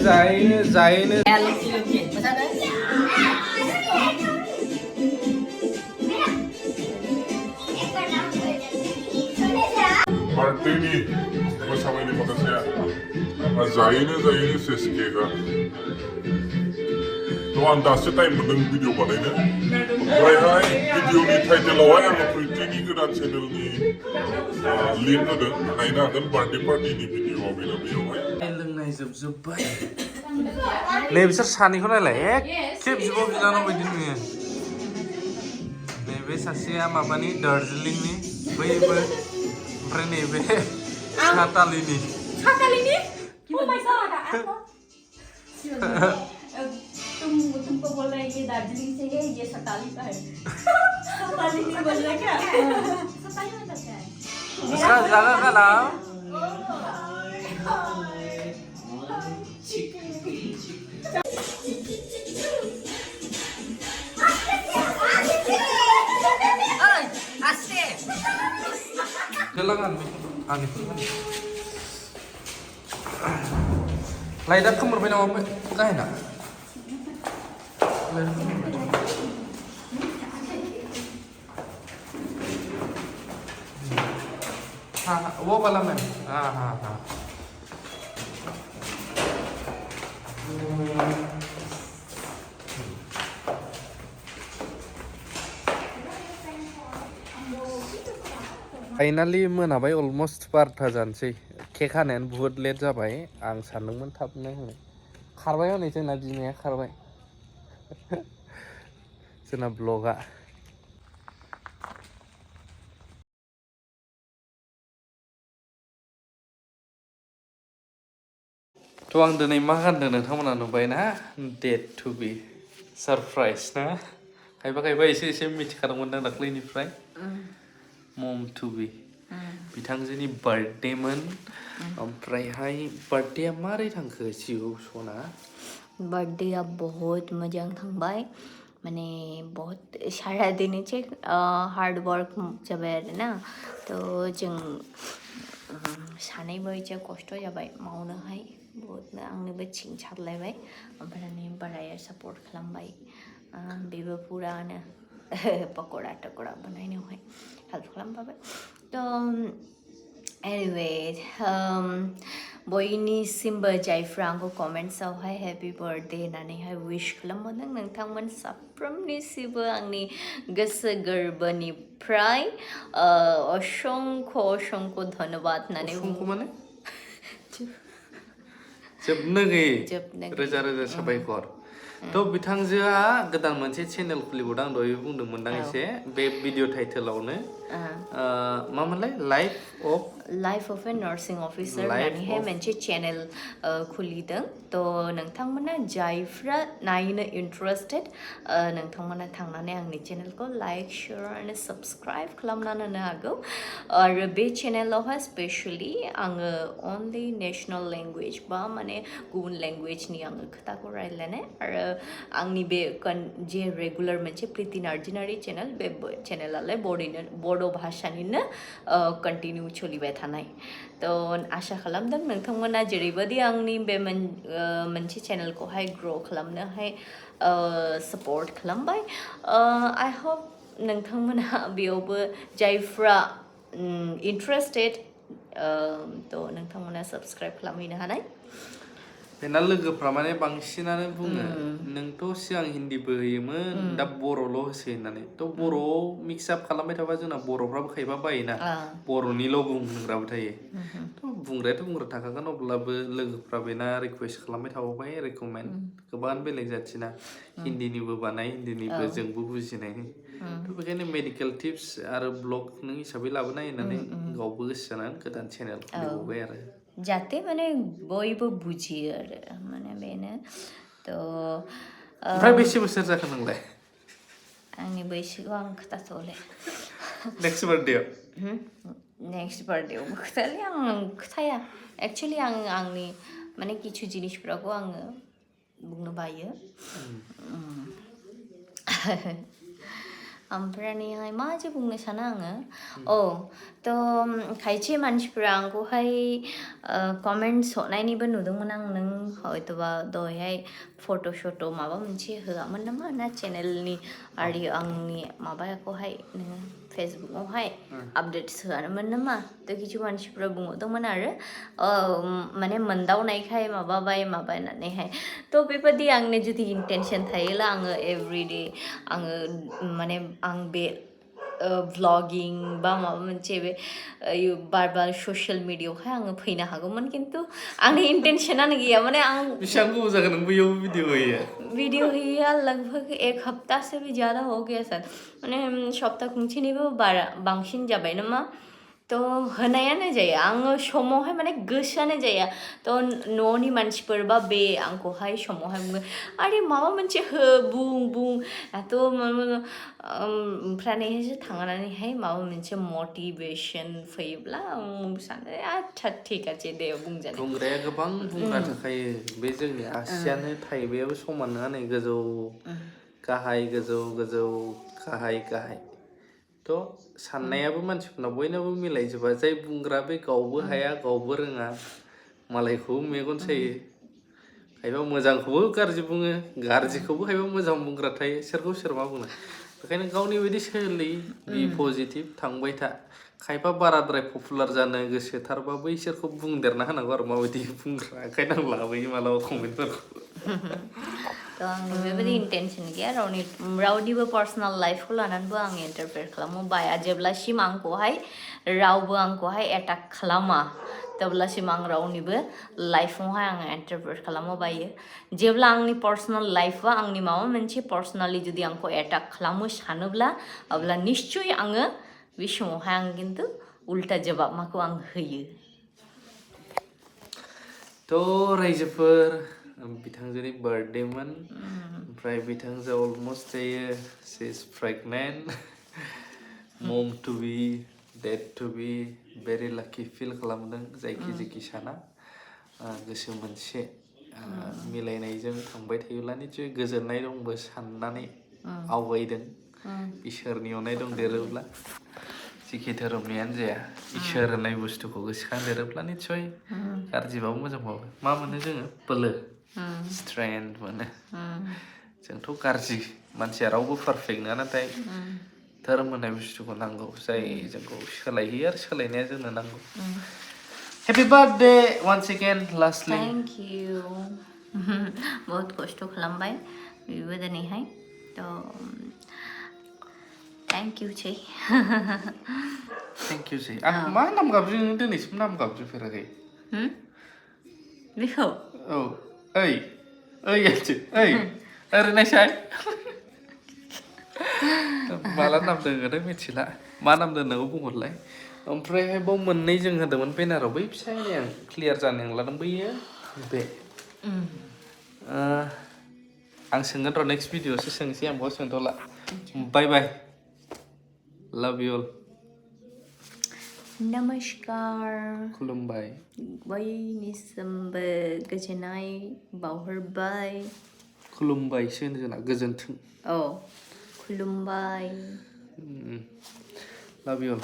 जायैनो बर्थडेनि मोसानायनि माखासे जायैनो सेस केकआ थ' आं दासो टाइम मोनदों भिडिअ बानायनो ओमफ्रायहाय भिडिअनि टाइटेलावहाय आङो प्रिटिनि गोदान चेनेलनि लिंक होदों नायनो हागोन बार्थडे पार्टिनि भिडिअआ बेनो बेयावहाय लोंनाय जोबजोब्बाय नै बिसोर सानैखौ नायलाय एखे बिब' बिनानाव बायदि नुयो नैबे सासेया माबानि दार्जिलिंनि बैबो ओमफ्राय नैबे सातालिनि Oh my god! तुमको बोल रहे हैं ये दार्जिलिंग से है ये सताली का है सताली नहीं बोल रहा क्या सताली मतलब क्या है उसका जगह का नाम लाइटआ खोमोरबाय नामा गाहायना हाँ वो वाला मैम हाँ हाँ हाँ फाइनालि मोनाबाय अलमस्ट 12 जानोसै केक हानायानो बुहुत लेट जाबाय आं सानदोंमोन थाबनो होनो खारबाय हनै जोंना बिमाया खारबाय जोंना ब्लगा थ' आं दिनै मा गानदों नोंथांमोना नुबाय ना डेट टु बि सारप्राइज ना खायफा एसे मिथिखादोंमोन दां दाख्लैनिफ्राय मम टु बि बिथांजोनि बार्थडेमोन ओमफ्रायहाय बार्थडेया मारै थांखो जिउ सना बर्थडेया बहुत मोजां थांबाय माने बहुत सारा दिन से हार्ड वर्क जाबाय आरोना थ' जों सानैबो एसे खस्थ' जाबाय मावनोहाय बहुतनो आंनोबो थिनसारलायबाय ओमफ्राय बाराया सापर्ट खालामबाय बेबो पुरानो पक'रा टक'रा बानायनायावहाय हेल्प खालामफाबाय थ' एनिवे बयनिसिमबो जायफ्रा आंखौ कमेन्ट्सआवहाय हेपि बार्थडे होननानैहाय विश खालामहरदों नोंथांमोन साफ्रोमनिसिमबो आंनि गोसो गोरबोनिफ्राय असंख्य धन्यबाद होननानै माने जोबनो गैयै रोजा साबायखर थ' बिथांजोआ गोदान मोनसे चेनेल खुलिबावदों आं दहाय बुंदोंमोनदां एसे बे भिडिअ टाइटेलावनो मामोनलाय life of a nursing officer होननानैहाय मोनसे चेनेल खुलिदों थ' नोंथांमोना जायफ्रा नायनो इन्टारेस्टेड नोंथांमोना थांनानै आंनि चेनेलखौ लाइक शेयार आरो साबस्क्राइब खालामनानै होनो हागौ आरो बे चेनेलावहाय स्पेशली आङो अनलि नेशनेल लेंगुवेज बा माने गुबुन लेंगुवेजनि आङो खोथाखौ रायज्लायनाय आरो आंनि बे जे रेगुलार मोनसे प्रिति नार्जिनारि चेनेल बे चेनेलालाय बड' भाषानिनो कन्टिनिउ सोलिबाय थानाय थ' आसा खालामदों नोंथांमोना जेरैबायदि आंनि बे मोनसे चेनेलखौहाय ग्र' खालामनोहाय सापर्ट खालामबाय आइ होप नोंथांमोना बेयावबो जायफ्रा इन्टारेस्टेड थ' नोंथांमोना साबस्क्राइब खालामहैनो हानाय बेना लोगोफ्रा माने बांसिनानो बुङो नोंथ' सिगां हिन्दीबो होयोमोन दा बर'ल' होसै होननानै थ' बर'आव मिक्स आप खालामबाय थाबा जोंना बर'फ्राबो खायफा बायोना बर'निल' बुंग्राबो थायो थ' बुंग्रायाथ' बुंग्रा थाखागोन अब्लाबो लोगोफ्रा बेना रिकुवेस्ट खालामबाय थाबावबाय रेकमेन्ड गोबां बेलेग जाथिना हिन्दीनिबो बानाय हिन्दीनिबो जोंबो बुजिनायनि थ' बेखायनो मेडिकेल टिप्स आरो ब्लग नों हिसाबै लाबोनाय होननानै गावबो गोसो जानानै गोदान चेनेल खुलिबावबाय आरो जाहाथे माने बयबो बुजियो आरो माने बेनो थ' ओमफ्राय बेसे बोसोर जाखो नोंलाय आंनि बैसोखौ आं खोथाथ'ले नेक्स्ट बार्थडेआव खोथाले आं खोथाया एक्सुवेलि आंनि माने किछु जिनिसफोरखौ आङो बुंनो बायो ओमफ्रायहाय मा जे बुंनो सानो आङो थ' खायसे मानसिफोरा आंखौहाय कमेन्ट्स हरनायनिबो नुदोंमोन आं नों हयथ'बा दहायहाय फट' माबा मोनसे होआमोन नामा ना चेनेलनि आरो आंनि माबाखौहाय नोङो फेसबुकआवहाय आपडेट्स होआमोन नामा थ' किसु मानसिफ्रा बुंहरदोंमोन आरो माने मोनदावनायखाय माबानानैहाय थ' बेबादि आंनि जुदि इन्टेनसन थायोला आङो एभरिडे आङो माने आं बे भ्लगिं बा माबा मोनसे बे बार ससियेल मिडियाआवहाय आङो फैनो हागौमोन खिन्थु आंनि इन्टेनसनानो गैया माने आं बेसेबां गोबाव जागोन नों बैयाव वीडियो होया लगभग एक हफ्ता से भी ज़्यादा हो गया सर माने सप्ताह खुंसेनिबो बारा बांसिन जाबाय नामा थ' होनायानो जाया आङो समावहाय माने गोसोआनो जाया थ' न'नि मानसिफोर बा बे आंखौहाय समावहाय बुङो आरे माबा मोनसे हो बुं एथ' ओमफ्रायहायसो थांनानैहाय माबा मोनसे मटिभेसन फैयोब्ला आं सानो आच्छा ठीक आछे दे बुंजानाय बुंग्राया गोबां बुंग्रा थाखायो बे जोंनि आसियानो थाइबायाबो समान नङा नै गोजौ गाहाय गोजौ गाहाय थ' साननायाबो मानसिफोरनाव बयनाबो मिलायजोबा जाय बुंग्रा बे गावबो हाया गावबो रोङा मालायखौबो मेगन सायो खायफा मोजांखौबो गाज्रि बुङो गाज्रिखौबो खायफा मोजां बुंग्रा थायो सोरखौ सोर मा बुंनो बेखायनो गावनि बायदि सोलि बि पजिटिभ थांबाय था खायफा बाराद्राय पपुलार जानो गोसोथारबा बैसोरखौ बुंदेरना होनांगौ आरो माबायदि बुंग्रा ओंखायनो आं लाबोयो मालाबा कमेन्टफोरखौ थ' आंनि बेबायदि इन्टेनसन गैया रावनिबो पार्सनेल लाइफखौ लानानैबो आं इन्टारफेयर खालामो बाया जेब्लासिम आंखौहाय रावबो आंखौहाय एटाक खालामा तब्लासिम आं रावनिबो लाइफआवहाय आङो इन्टारफेयर खालामो बायो जेब्ला आंनि पार्सनेल लाइफआ आंनि माबा मोनसे पार्सनेलि जुदि आंखौ एटाक खालामो सानोब्ला अब्ला निश्चय आङो बे समावहाय आं खिन्थु उल्टा जवाब माखौ आं होयो थ' रायजोफोर बिथांजोनि बार्थडेमोन ओमफ्राय बिथांजोआ अलमस्ट जायो she is pregnant mom to be dad to be very lucky feel खालामदों जायखि साना गोसो मोनसे मिलायनायजों थांबाय थायोब्ला निसय गोजोननाय दंबो साननानै आवगायदों इसोरनि अननाय दंदेरोब्ला जिखि धोरोमनियानो जाया इसोर होननाय बुस्थुखौ गोसोखांदेरोब्ला निसय गाज्रिबाबो मोजांबाबो मा मोनो जोङो बोलो स्ट्रेन्थ मोनो जोंथ' गाज्रि मानसिया रावबो पारफेक्ट नङा नाथाय धोरोम होननाय बुस्थुखौ नांगौ जाय जोंखौ सोलायहैयो आरो सोलायनाया जोंनो नांगौ happy birthday once again lastly thank you बहुत खस्थ' खालामबाय बेबो दिनैहाय थ' थेंक इउ सै आं मा नाम गाबज्रियो दिनैसिम नाम गाबज्रिफेराखै बेखौ औ ओइयासो ओरै नायसाय माला नाम दोनगोन मिथिला मा नाम दोननांगौ बुंहरलाय ओमफ्रायहाय बाव मोननै जों होदोंमोन बेनाराव बै फिसा आं क्लियार जानो लादों बैयो बे आं सोंगोन र' नेक्स्ट भिडिअ'आवसो सोंसै आं बाव सोंथ'ला बाय बाय लाभ इउ अल नमस्कार खुलुमबाय बयनिसिमबो गोजोननाय बावहरबाय खुलुमबायसो होनो जोंना गोजोन्थों खुलुमबाय लाभ इउ अल